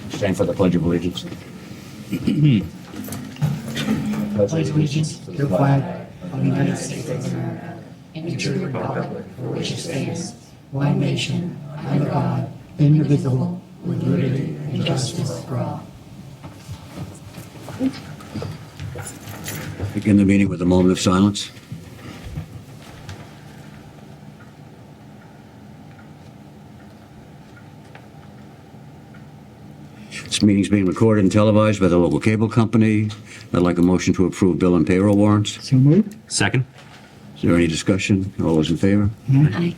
Stand for the Pledge of Allegiance. Pledge allegiance to the flag of the United States of America and to the republic for which it stands, one nation, under God, indivisible, with liberty and justice for all. Begin the meeting with a moment of silence. This meeting is being recorded and televised by the local cable company. I'd like a motion to approve bill and payroll warrants. So moved. Second. Is there any discussion? All those in favor? Aye.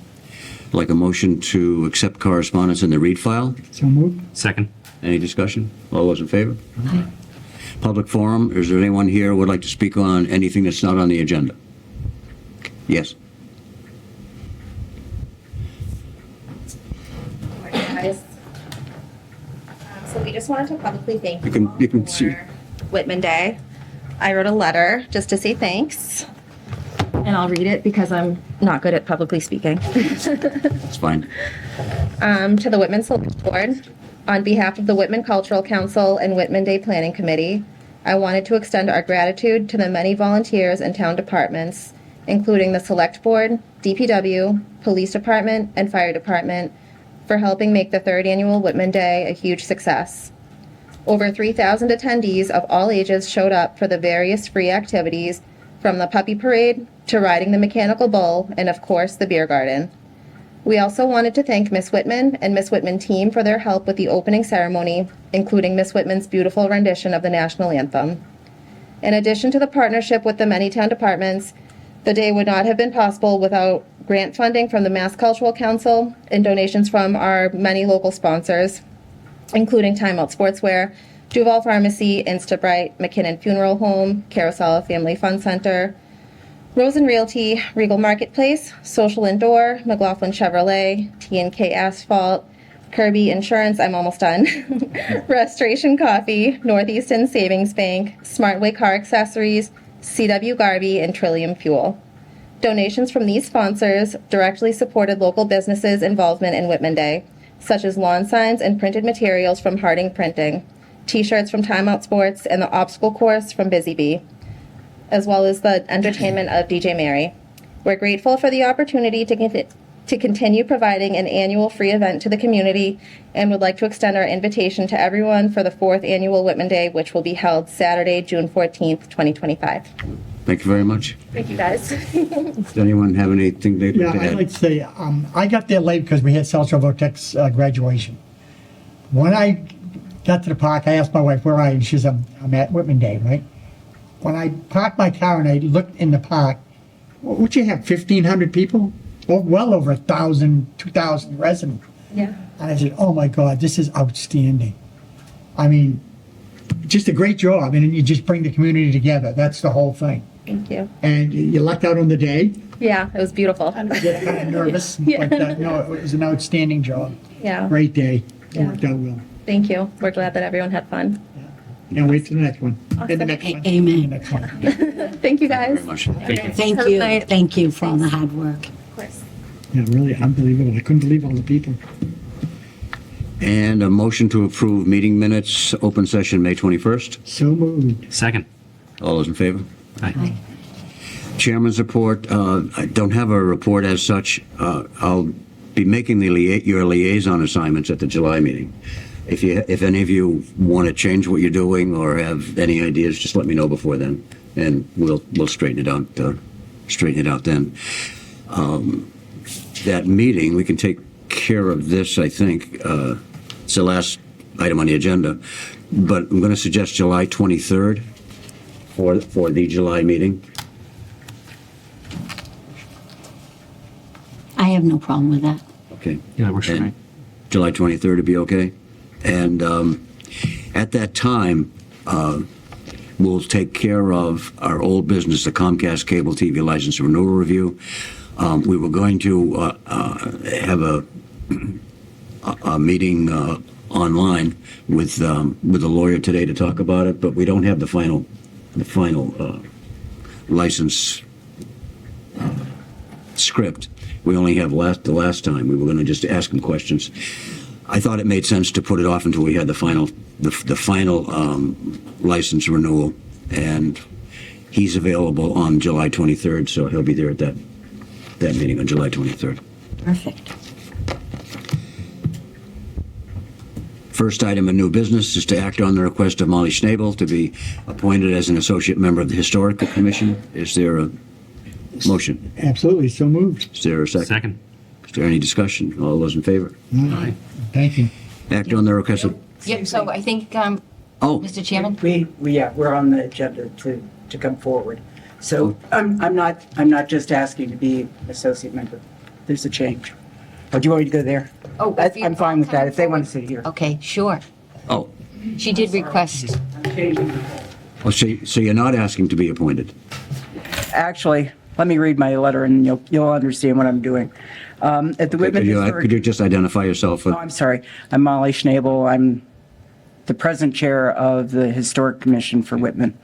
I'd like a motion to accept correspondence in the read file. So moved. Second. Any discussion? All those in favor? Aye. Public forum. Is there anyone here who would like to speak on anything that's not on the agenda? Yes. Morning, guys. So we just wanted to publicly thank You can- all you can for see. Whitman Day. I wrote a letter just to say thanks, and I'll read it because I'm not good at publicly speaking. That's fine. To the Whitman Select Board, on behalf of the Whitman Cultural Council and Whitman Day Planning Committee, I wanted to extend our gratitude to the many volunteers and town departments, including the Select Board, DPW, Police Department, and Fire Department, for helping make the third annual Whitman Day a huge success. Over 3,000 attendees of all ages showed up for the various free activities, from the puppy parade to riding the mechanical bull, and of course, the beer garden. We also wanted to thank Miss Whitman and Miss Whitman team for their help with the opening ceremony, including Miss Whitman's beautiful rendition of the national anthem. In addition to the partnership with the many town departments, the day would not have been possible without grant funding from the Mass Cultural Council and donations from our many local sponsors, including Time Out Sportswear, Duval Pharmacy, Instabright, McKinnon Funeral Home, Carousel Family Fun Center, Rosen Realty, Regal Marketplace, Social Indoor, McLaughlin Chevrolet, T&K Asphalt, Kirby Insurance, I'm almost done, Restoration Coffee, Northeastern Savings Bank, Smartway Car Accessories, CW Garvey, and Trillium Fuel. Donations from these sponsors directly supported local businesses' involvement in Whitman Day, such as lawn signs and printed materials from Harding Printing, T-shirts from Time Out Sports, and the obstacle course from Busy Bee, as well as the entertainment of DJ Mary. We're grateful for the opportunity to continue providing an annual free event to the community and would like to extend our invitation to everyone for the 4th annual Whitman Day, which will be held Saturday, June 14th, 2025. Thank you very much. Thank you, guys. Does anyone have anything they'd Yeah, like to I'd add? like to say, I got there late because we had Celso Votek's graduation. When I got to the park, I asked my wife, where are you? She says, I'm at Whitman Day, right? When I parked my car and I looked in the park, would you have 1,500 people? Or well over 1,000, 2,000 residents. Yeah. And I said, oh my God, this is outstanding. I mean, just a great job. And you just bring the community together. That's the whole thing. Thank you. And you lucked out on the day. Yeah, it was beautiful. I get kind of nervous, Yeah. but no, it was an outstanding job. Yeah. Great day. It Yeah. worked out well. Thank you. We're glad that everyone had fun. Can't wait for the next one. And the Awesome. next one. Amen. And the next one. Thank you, guys. Very much. Thank Have a you. night. Thank you for all the hard work. Of course. Yeah, really unbelievable. I couldn't believe all the people. And a motion to approve meeting minutes, open session, May 21st. So moved. Second. All those in favor? Aye. Chairman's report. I don't have a report as such. I'll be making your liaison assignments at the July meeting. If any of you want to change what you're doing or have any ideas, just let me know before then, and we'll straighten it out. Straighten it out then. That meeting, we can take care of this. I think it's the last item on the agenda, but I'm going to suggest July 23rd for the July meeting. I have no problem with that. Okay. Yeah, that works for And me. July 23rd would be okay. And at that time, we'll take care of our old business, the Comcast Cable TV License Renewal Review. We were going to have a meeting online with the lawyer today to talk about it, but we don't have the final license script. We only have the last time. We were going to just ask him questions. I thought it made sense to put it off until we had the final license renewal, and he's available on July 23rd, so he'll be there at that meeting on July 23rd. Perfect. First item of new business is to act on the request of Molly Schnabel to be appointed as an associate member of the Historical Commission. Is there a motion? Absolutely, so moved. Is there a second? Second. Is there any discussion? All those in favor? Aye. Thank you. Act on the request of, Yep, so I think, oh, Mr. Chairman, We're on the agenda to come forward. So I'm not just asking to be associate member. There's a change. Or do you want me to go there? Oh, I'm fine with that, if they want to sit here. okay, sure. oh. She did request, Oh, so you're not asking to be appointed? Actually, let me read my letter and you'll understand what I'm doing. At the Whitman Could you just identify yourself? Oh, I'm sorry. I'm Molly Schnabel. I'm the present chair of the Historic Commission for Whitman.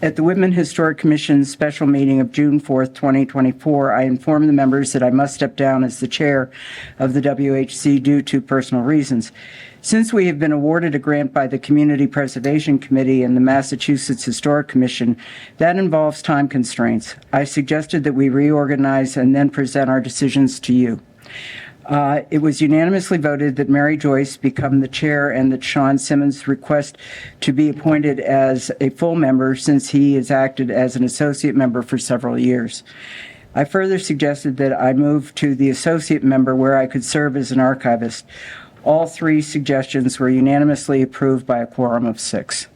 At the Whitman Historic Commission's special meeting of June 4th, 2024, I informed the members that I must step down as the chair of the WHC due to personal reasons. Since we have been awarded a grant by the Community Preservation Committee and the Massachusetts Historic Commission, that involves time constraints. I suggested that we reorganize and then present our decisions to you. It was unanimously voted that Mary Joyce become the chair and that Sean Simmons' request to be appointed as a full member since he has acted as an associate member for several years. I further suggested that I move to the associate member where I could serve as an archivist. All three suggestions were unanimously approved by a quorum of 6.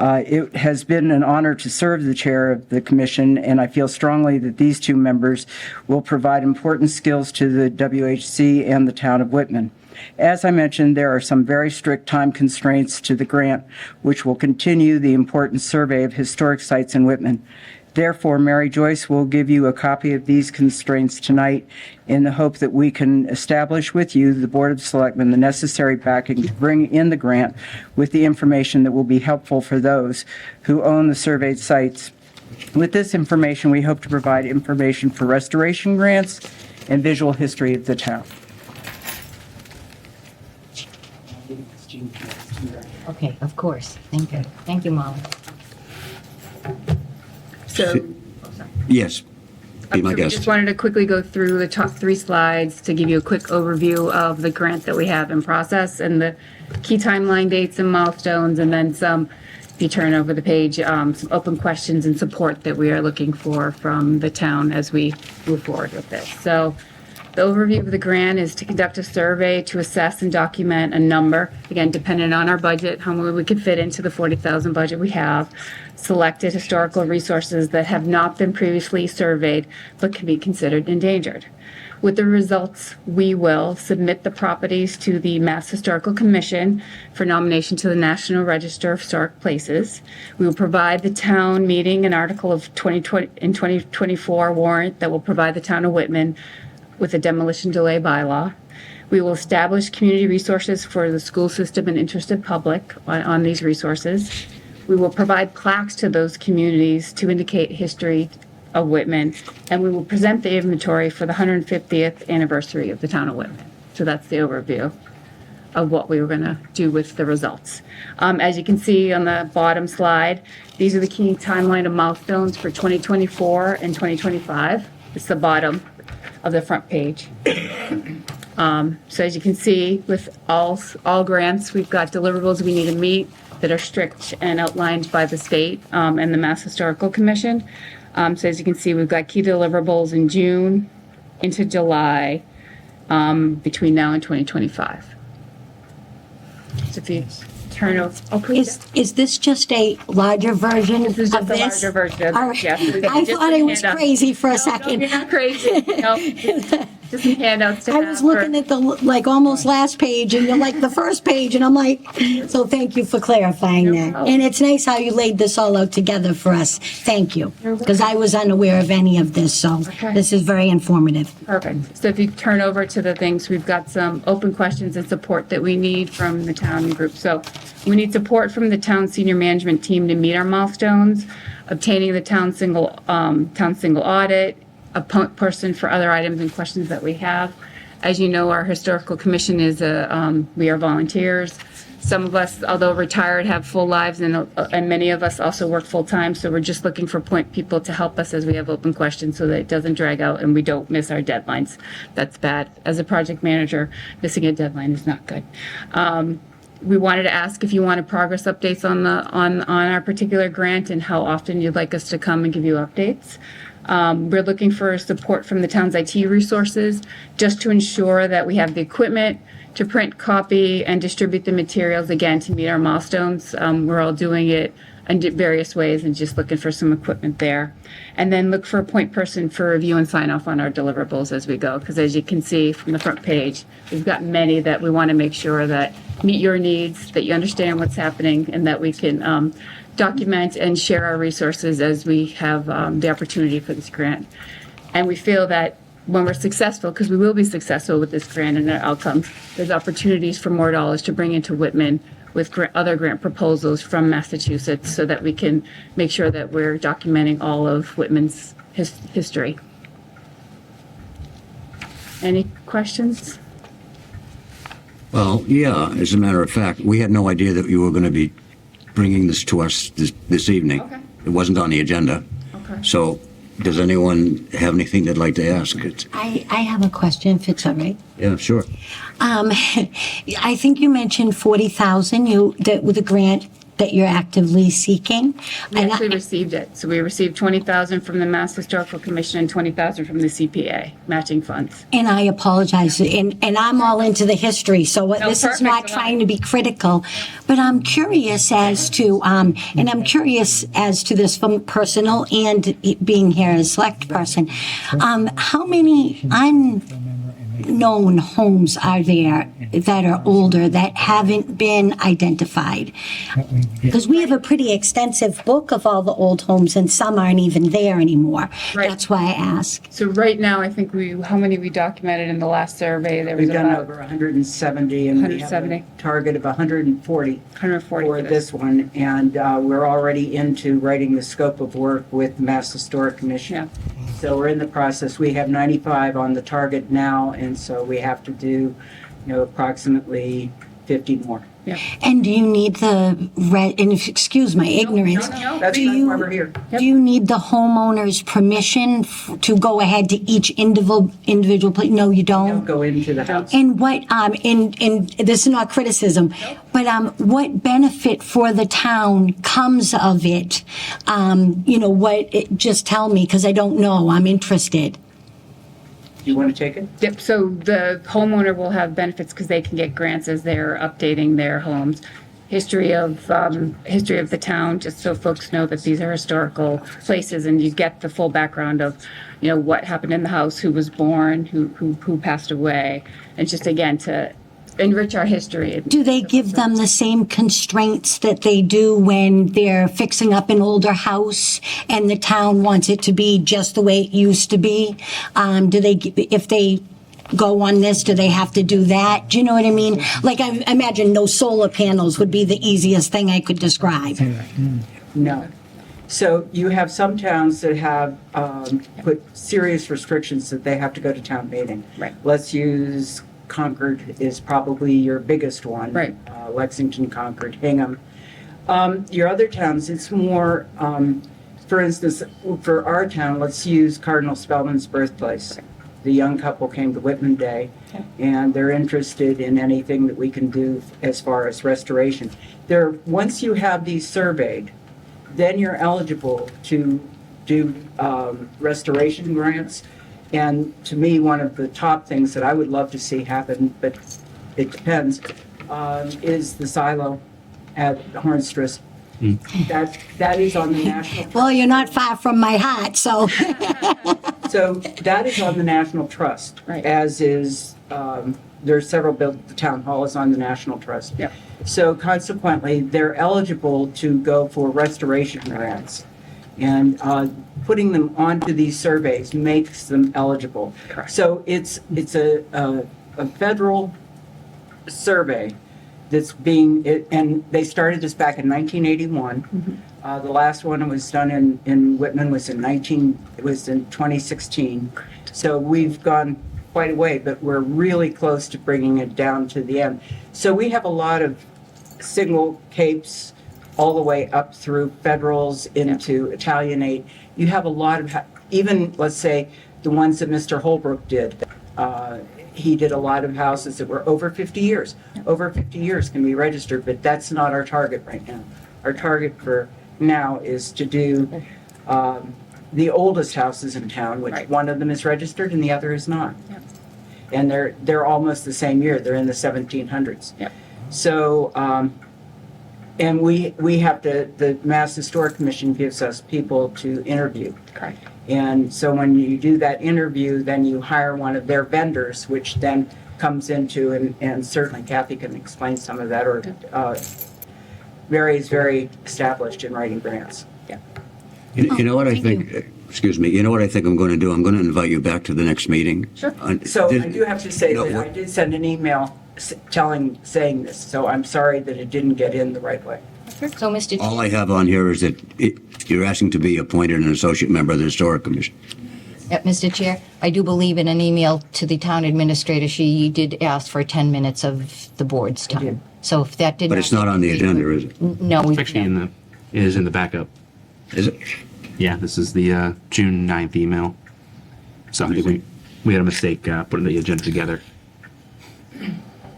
It has been an honor to serve the chair of the commission, and I feel strongly that these two members will provide important skills to the WHC and the town of Whitman. As I mentioned, there are some very strict time constraints to the grant, which will continue the important survey of historic sites in Whitman. Therefore, Mary Joyce will give you a copy of these constraints tonight in the hope that we can establish with you, the Board of Selectmen, the necessary backing to bring in the grant with the information that will be helpful for those who own the surveyed sites. With this information, we hope to provide information for restoration grants and visual history of the town. okay, of course. Thank you. Thank you, Molly. So, Yes, be my we guest. just wanted to quickly go through the top 3 slides to give you a quick overview of the grant that we have in process and the key timeline dates and milestones, and then some, if you turn over the page, some open questions and support that we are looking for from the town as we move forward with this. So the overview of the grant is to conduct a survey to assess and document a number, again, dependent on our budget, how many we could fit into the 40,000 budget we have, selected historical resources that have not been previously surveyed but can be considered endangered. With the results, we will submit the properties to the Mass Historical Commission for nomination to the National Register of Historic Places. We will provide the town meeting an article of 2024 warrant that will provide the town of Whitman with a demolition delay bylaw. We will establish community resources for the school system and interested public on these resources. We will provide plaques to those communities to indicate history of Whitman, and we will present the inventory for the 150th anniversary of the town of Whitman. So that's the overview of what we were going to do with the results. As you can see on the bottom slide, these are the key timeline of milestones for 2024 and 2025. It's the bottom of the front page. So as you can see, with all grants, we've got deliverables we need to meet that are strict and outlined by the state and the Mass Historical Commission. So as you can see, we've got key deliverables in June into July between now and 2025. So if you turn over, oh, please. Is this just a larger version of This is this? just a larger version of All it, right. yes. We've got I just thought some it was handouts. crazy for a No, second. you're not crazy. No, just some handouts to have. I was looking at the, like, almost last page, and you're like the first page, and I'm like, so thank you for clarifying that. problem. And it's nice how you laid this all out together for us. Thank you. Because I was unaware of any of this, so Okay. this is very informative. Perfect. So if you turn over to the things, we've got some open questions and support that we need from the town group. So we need support from the town senior management team to meet our milestones, obtaining the town single audit, a point person for other items and questions that we have. As you know, our historical commission is we are volunteers. Some of us, although retired, have full lives, and many of us also work full-time, so we're just looking for point people to help us as we have open questions so that it doesn't drag out and we don't miss our deadlines. That's bad. As a project manager, missing a deadline is not good. We wanted to ask if you wanted progress updates on our particular grant and how often you'd like us to come and give you updates. We're looking for support from the town's IT resources just to ensure that we have the equipment to print, copy, and distribute the materials, again, to meet our milestones. We're all doing it in various ways and just looking for some equipment there. And then look for a point person for review and sign off on our deliverables as we go, because as you can see from the front page, we've got many that we want to make sure that meet your needs, that you understand what's happening, and that we can document and share our resources as we have the opportunity for this grant. And we feel that when we're successful, because we will be successful with this grant and our outcomes, there's opportunities for more dollars to bring into Whitman with other grant proposals from Massachusetts so that we can make sure that we're documenting all of Whitman's history. Any questions? Well, yeah, as a matter of fact, we had no idea that you were going to be bringing this to us this evening. Okay. It wasn't on the agenda. Okay. So does anyone have anything they'd like to ask? I have a question, if it's all right. Yeah, sure. I think you mentioned 40,000, the grant that you're actively seeking. We actually received it. So we received 20,000 from the Mass Historical Commission and 20,000 from the CPA, matching funds. And I apologize, and I'm all into the history, so this is perfect. not trying to be critical, but I'm curious as to, this from personal and being here as select person, how many unknown homes are there that are older that haven't been identified? Because we have a pretty extensive book of all the old homes, and some aren't even there anymore. Right. That's why I ask. So right now, I think how many we documented in the last survey? There was We've done about over 170, and we have 170. a target of 140 140 for this one. And we're already into writing the scope of work with the Mass Historic Commission. Yeah. So we're in the process. We have 95 on the target now, and so we have to do, approximately 50 more. Yeah. And do you need and excuse my ignorance, no, That's do why we're here. do you need the homeowner's permission to go ahead to each individual place? No, you Don't don't? go into the house. And what, and this is not criticism, but what benefit for the town comes of it? Just tell me, because I don't know, I'm interested. Do you want to take it? Yep, so the homeowner will have benefits because they can get grants as they're updating their homes. History of the town, just so folks know that these are historical places and you get the full background of, what happened in the house, who was born, who passed away, and just again to enrich our history. Do they give them the same constraints that they do when they're fixing up an older house and the town wants it to be just the way it used to be? If they go on this, do they have to do that? Do you know what I mean? Like, I imagine no solar panels would be the easiest thing I could describe. No. So you have some towns that have put serious restrictions that they have to go to town meeting. Right. Let's use Concord is probably your biggest one. Right. Lexington, Concord, Hingham. Your other towns, it's more, for instance, for our town, let's use Cardinal Spellman's birthplace. The young couple came to Whitman Day, and they're interested in anything that we can do as far as restoration. Once you have these surveyed, then you're eligible to do restoration grants. And to me, one of the top things that I would love to see happen, but it depends, is the silo at Hornstress. That is on the national. Well, you're not far from my heart, so. So that is on the National Trust, Right. as is, there are several built, the town hall is on the National Trust. Yep. So consequently, they're eligible to go for restoration grants. And putting them onto these surveys makes them eligible. Correct. So it's a federal survey that's and they started this back in 1981. The last one was done in Whitman was in 2016. So we've gone quite a way, but we're really close to bringing it down to the end. So we have a lot of single capes all the way up through Federals into Italianate. You have a lot of, even, let's say, the ones that Mr. Holbrook did. He did a lot of houses that were over 50 years. Over 50 years can be registered, but that's not our target right now. Our target for now is to do the oldest houses in town, which Right. one of them is registered and the other is not. Yep. And they're almost the same year. They're in the 1700s. Yep. So, and we have the Mass Historic Commission gives us people to interview. Correct. And so when you do that interview, then you hire one of their vendors, which then comes into, and certainly Kathy can explain some of that, or Mary is very established in writing grants. You know what I thank think, excuse me, you know what I think I'm going to do? I'm going to invite you back to the next meeting. Sure. So I do have to say No, that I did send an email saying this, so I'm sorry that it didn't get in the right way. So, Mr. All Chair, I have on here is that you're asking to be appointed an associate member of the Historic Commission. Mr. Chair, I do believe in an email to the town administrator, she did ask for 10 minutes of the board's did. time. So if that did But it's not on the agenda, is it? No, we Actually, it is in the backup. Is it? Yeah, this is the June 9th email. So I think we had a mistake putting the agenda together.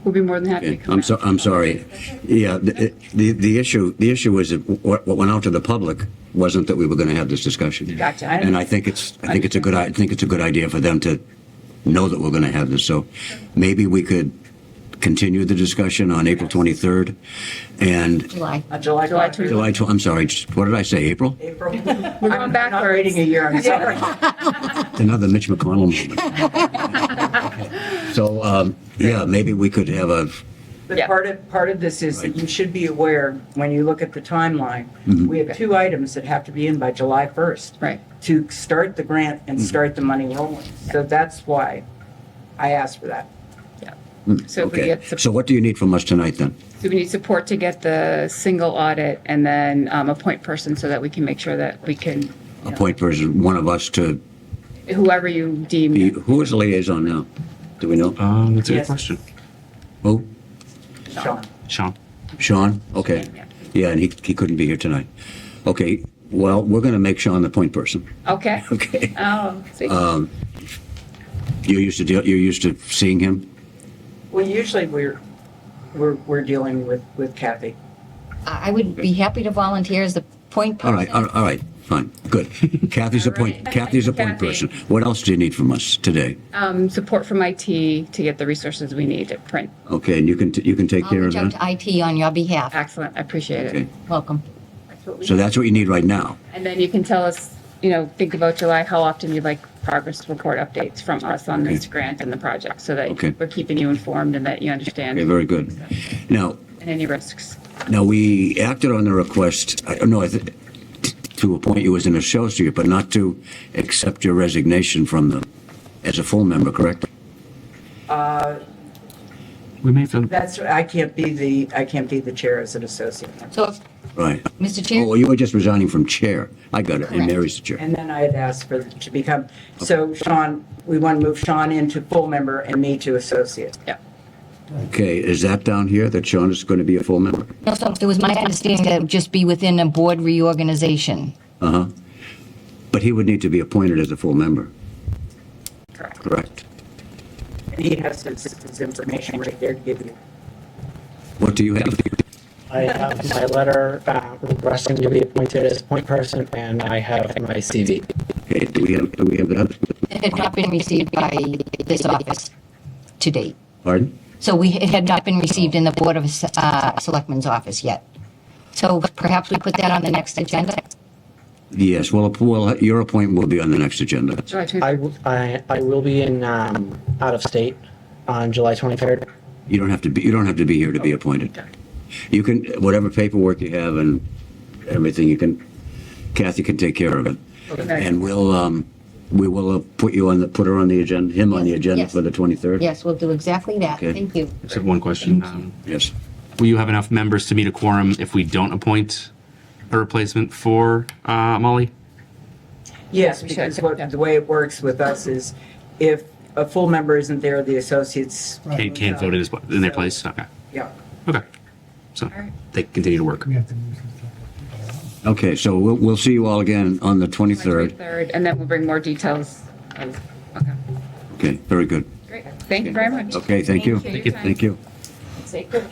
We'll be more than happy to Okay, come back. I'm sorry. Yeah, the issue is that what went out to the public wasn't that we were going to have this discussion. Gotcha. And I think it's a good idea for them to know that we're going to have this. So maybe we could continue the discussion on April 23rd and July. July July 23rd. I'm sorry, what did I say, April? April. We're going I'm not backwards. waiting a year, I'm sorry. Another Mitch McConnell moment. So, yeah, maybe we could have a, But Yeah. part of this is that you should be aware, when you look at the timeline, we have 2 items that have to be in by July 1st. Right. To start the grant and start the money rolling. So that's why I asked for that. So if we okay. get, So what do you need from us tonight then? so we need support to get the single audit and then a point person so that we can make sure that we can, Appoint person, one of us to whoever you be, deem. who is the liaison now? Do we know? That's a Yes. good question. Who? Sean. Sean. Sean? Okay. Yeah, and he couldn't be here tonight. Okay, well, we're going to make Sean the point person. Okay. Okay. Oh, sweet. You're used to seeing him? Well, usually we're dealing with Kathy. I would be happy to volunteer as the point All person. right, all right, fine, good. Kathy's a point Kathy. person. What else do you need from us today? Support from IT to get the resources we need to print. Okay, and you can take I'll care of reach out that? to IT on your behalf. Excellent. I appreciate Okay. it. Welcome. So that's what you need right now? And then you can tell us, think about July, how often you'd like progress report updates from us on this grant and the project so that Okay. we're keeping you informed and that you understand Okay, very good. Now, and any risks. we acted on the request, to appoint you as an associate, but not to accept your resignation as a full member, correct? We may have to. I can't be the chair as an associate. So, if- Right. Mr. Chair? Oh, you were just resigning from chair. I got it, and Correct. Mary's the chair. And then I had asked to become, so Sean, we want to move Sean into full member and me to associate. Yeah. Okay, is that down here, that Sean is going to be a full member? No, so it was my understanding that it would just be within a board reorganization. Uh-huh. But he would need to be appointed as a full member, Correct. correct? And he has his information right there to give you. What do you have? I have my letter requesting to be appointed as point person, and I have my CV. Okay, do we have that? It had not been received by this office to date. Pardon? So it had not been received in the Board of Selectmen's office yet. So perhaps we put that on the next agenda? Yes, well, your appointment will be on the next agenda. July 23rd. I will be in out of state on July 23rd. You don't have to be here to be appointed. You can, whatever paperwork you have and everything, Kathy can take care of it. Okay. And we will put her on the agenda, him on the Yes, agenda yes. for the 23rd? Yes, we'll do exactly that. Okay. Thank you. I just have one question. Yes. Will you have enough members to meet a quorum if we don't appoint a replacement for Molly? Yes, We because should, yeah. the way it works with us is if a full member isn't there, the associates. Can't vote in their place? Okay. Yeah. Okay. So they continue to work. We have to move some stuff. Okay, so we'll see you all again on the 23rd. 23rd, and then we'll bring more details. Okay, Okay, very good. great. Thank you very much. Okay, thank you. Thank you. Thank you. Stay cool.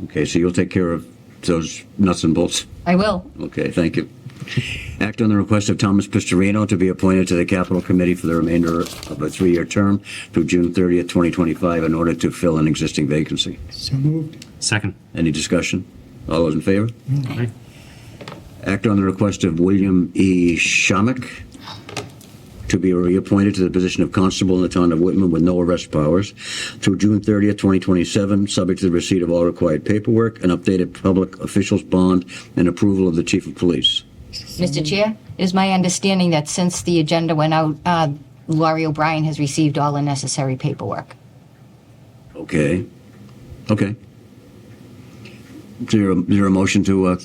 Okay, so you'll take care of those nuts and bolts? I will. Okay, thank you. Act on the request of Thomas Pistorino to be appointed to the Capital Committee for the remainder of a 3-year term through June 30th, 2025, in order to fill an existing vacancy. So moved. Second. Any discussion? All those in favor? Aye. Act on the request of William E. Shamick to be reappointed to the position of constable in the town of Whitman with no arrest powers through June 30th, 2027, subject to the receipt of all required paperwork, an updated public officials bond, and approval of the chief of police. Mr. Chair, it is my understanding that since the agenda went out, Laurie O'Brien has received all the necessary paperwork. Okay. Okay. Is there a motion to,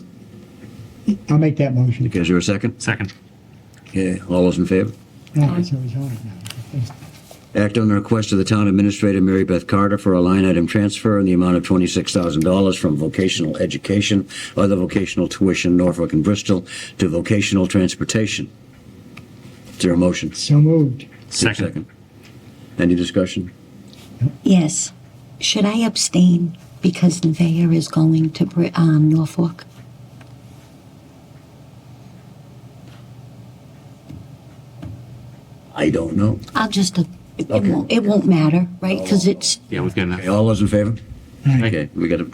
I'll make that motion. is there a second? Second. Okay, all those in favor? No, so he's on it now. Act on the request of the town administrator, Mary Beth Carter, for a line item transfer in the amount of $26,000 from vocational education, other vocational tuition, Norfolk and Bristol, to vocational transportation. Is there a motion? So moved. Second. Any discussion? Yes. Should I abstain because Nevaeh is going to Norfolk? I don't know. I'll just, it Okay. won't matter, right? Because it's, Yeah, we've got enough. Okay, all those in favor? Okay, we got to.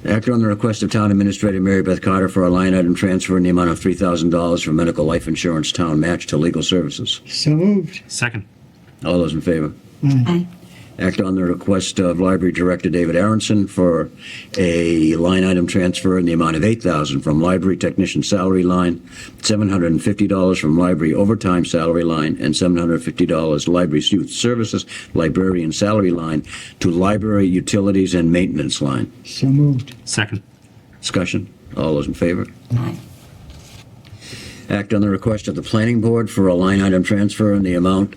Act on the request of Town Administrator Mary Beth Carter for a line item transfer in the amount of $3,000 from medical life insurance town match to legal services. So moved. Second. All those in favor? I, Act on the request of Library Director David Aronson for a line item transfer in the amount of $8,000 from Library Technician Salary Line, $750 from Library Overtime Salary Line, and $750 Library Youth Services Librarian Salary Line to Library Utilities and Maintenance Line. So moved. Second. Discussion? All those in favor? I, Act on the request of the Planning Board for a line item transfer in the amount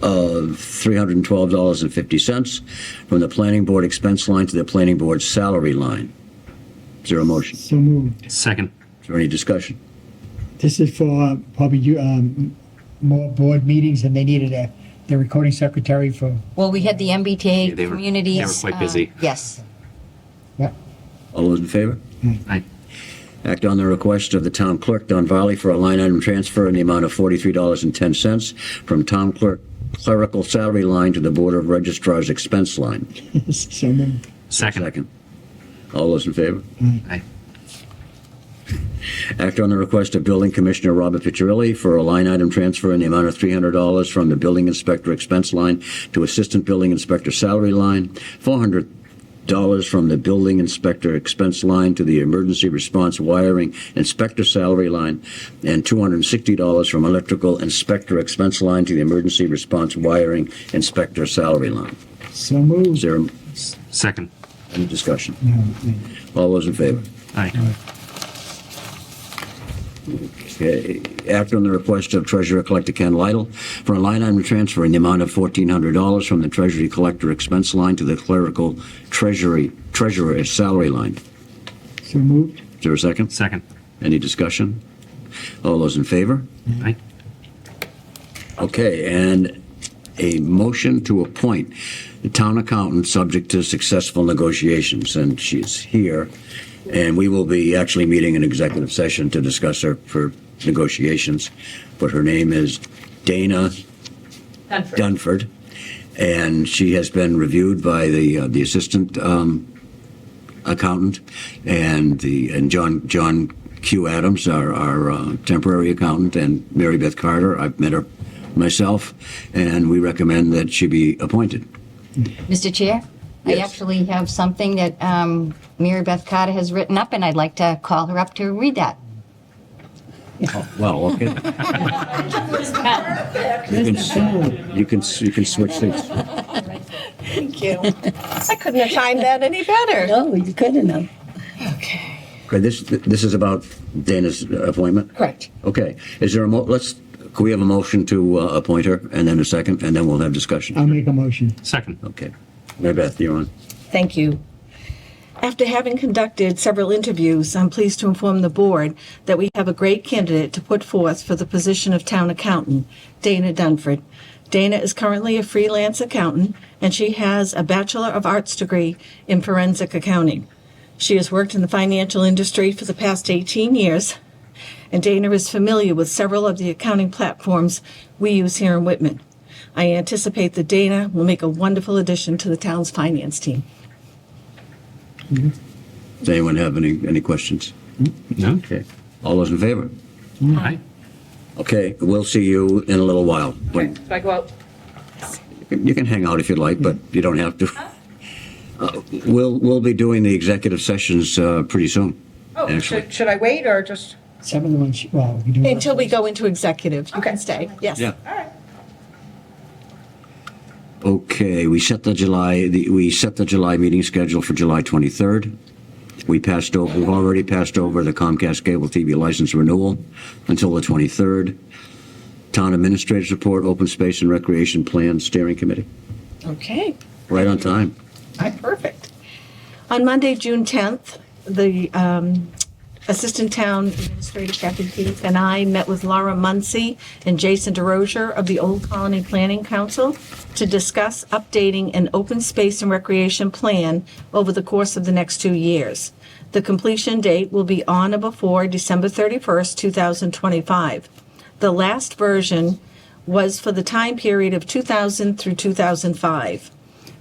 of $312.50 from the Planning Board expense line to the Planning Board salary line. Is there a motion? So moved. Second. Is there any discussion? This is for probably more board meetings, and they needed the recording secretary for. Well, we had the MBTA Yeah, they were communities. quite busy. Yes. Yeah. All those in favor? Aye. Act on the request of the Town Clerk, Don Varley, for a line item transfer in the amount of $43.10 from Town Clerk clerical salary line to the Board of Registrars expense line. So moved. Second. All those in favor? Aye. Act on the request of Building Commissioner Robert Piccirilli for a line item transfer in the amount of $300 from the Building Inspector expense line to Assistant Building Inspector salary line, $400 from the Building Inspector expense line to the Emergency Response Wiring Inspector salary line, and $260 from Electrical Inspector expense line to the Emergency Response Wiring Inspector salary line. So moved. Is there Second. any discussion? No, All those in favor? Aye. Okay. Act on the request of Treasurer Collector Ken Lytle for a line item transfer in the amount of $1,400 from the Treasury Collector expense line to the Clerical Treasurer salary line. So moved. Is there a second? Second. Any discussion? All those in favor? Aye. Okay, and a motion to appoint the town accountant subject to successful negotiations, and she's here. And we will be actually meeting an executive session to discuss her for negotiations. But her name is Dana Dunford, and she has been reviewed by the assistant accountant, and John Q. Adams, our temporary accountant, and Mary Beth Carter. I've met her myself, and we recommend that she be appointed. Mr. Chair, I Yes. actually have something that Mary Beth Carter has written up, and I'd like to call her up to read that. Well, okay. You can switch things. Thank you. I couldn't have timed that any better. No, you couldn't have. Okay, this is about Dana's appointment? Correct. Okay, is there can we have a motion to appoint her, and then a second, and then we'll have discussion? I'll make a motion. Second. Okay. Mary Beth, you're on. Thank you. After having conducted several interviews, I'm pleased to inform the board that we have a great candidate to put forth for the position of town accountant, Dana Dunford. Dana is currently a freelance accountant, and she has a Bachelor of Arts degree in forensic accounting. She has worked in the financial industry for the past 18 years, and Dana is familiar with several of the accounting platforms we use here in Whitman. I anticipate that Dana will make a wonderful addition to the town's finance team. Does anyone have any questions? No? Okay. All those in favor? Aye. Okay, we'll see you in a little while. Should I go out? You can hang out if you'd like, but you don't have to. We'll be doing the executive sessions pretty soon. Actually. Should I wait or just? Some of the ones, well, we can do. Until we go into executive, you can stay. Yes. Yeah. Okay, we set the July meeting schedule for July 23rd. We've already passed over the Comcast cable TV license renewal until the 23rd. Town Administrator's Report, Open Space and Recreation Plan Steering Committee. Okay. Right on time. Perfect. On Monday, June 10th, the Assistant Town Administrator Kathy Keith and I met with Laura Muncy and Jason DeRozier of the Old Colony Planning Council to discuss updating an open space and recreation plan over the course of the next 2 years. The completion date will be on or before December 31st, 2025. The last version was for the time period of 2000 through 2005.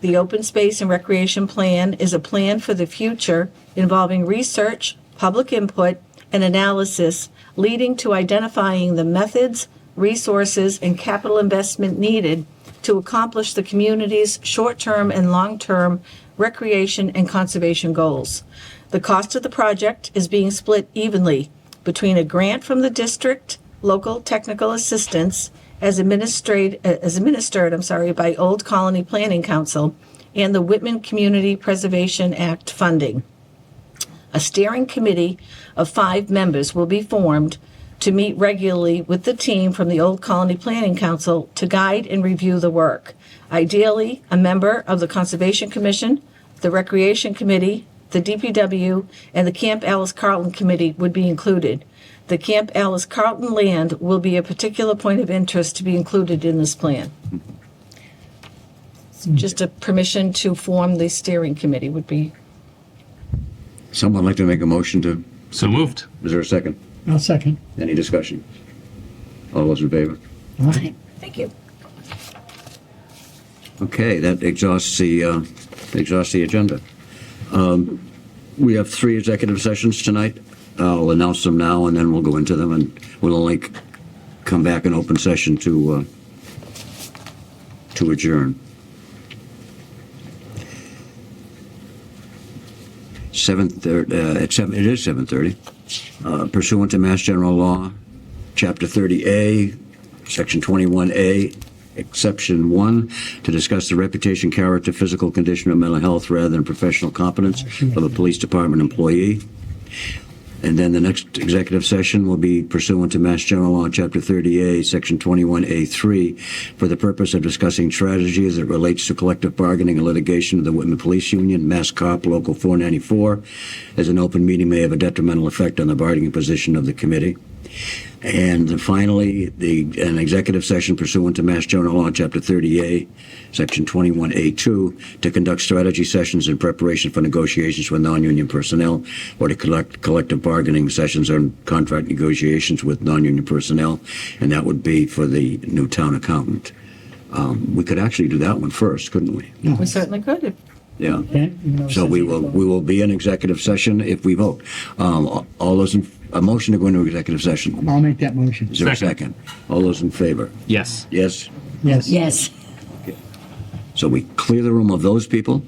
The Open Space and Recreation Plan is a plan for the future involving research, public input, and analysis leading to identifying the methods, resources, and capital investment needed to accomplish the community's short-term and long-term recreation and conservation goals. The cost of the project is being split evenly between a grant from the district, local technical assistance, as administered by Old Colony Planning Council, and the Whitman Community Preservation Act funding. A steering committee of 5 members will be formed to meet regularly with the team from the Old Colony Planning Council to guide and review the work. Ideally, a member of the Conservation Commission, the Recreation Committee, the DPW, and the Camp Alice Carlton Committee would be included. The Camp Alice Carlton land will be a particular point of interest to be included in this plan. Just a permission to form the steering committee would be. Someone like to make a motion to, So moved. is there a second? I'll second. Any discussion? All those in favor? Thank you. Okay, that exhausts the agenda. We have 3 executive sessions tonight. I'll announce them now, and then we'll go into them, and we'll only come back in open session to adjourn. It is 7:30. Pursuant to Mass General Law, Chapter 30A, Section 21A, Exception 1, to discuss the reputation, character, physical condition, or mental health rather than professional competence of a police department employee. And then the next executive session will be pursuant to Mass General Law, Chapter 30A, Section 21A3, for the purpose of discussing strategy as it relates to collective bargaining and litigation of the Whitman Police Union, Mass Cop Local 494, as an open meeting may have a detrimental effect on the bargaining position of the committee. And finally, an executive session pursuant to Mass General Law, Chapter 30A, Section 21A2, to conduct strategy sessions in preparation for negotiations with non-union personnel, or to conduct collective bargaining sessions on contract negotiations with non-union personnel, and that would be for the new town accountant. We could actually do that one first, couldn't we? We certainly could. Yeah. Okay? So we will be in executive session if we vote. All those a motion to go into executive session. I'll make that motion. Is there a Second. second? All those in favor? Yes. Yes? Yes. Yes. So we clear the room of those people,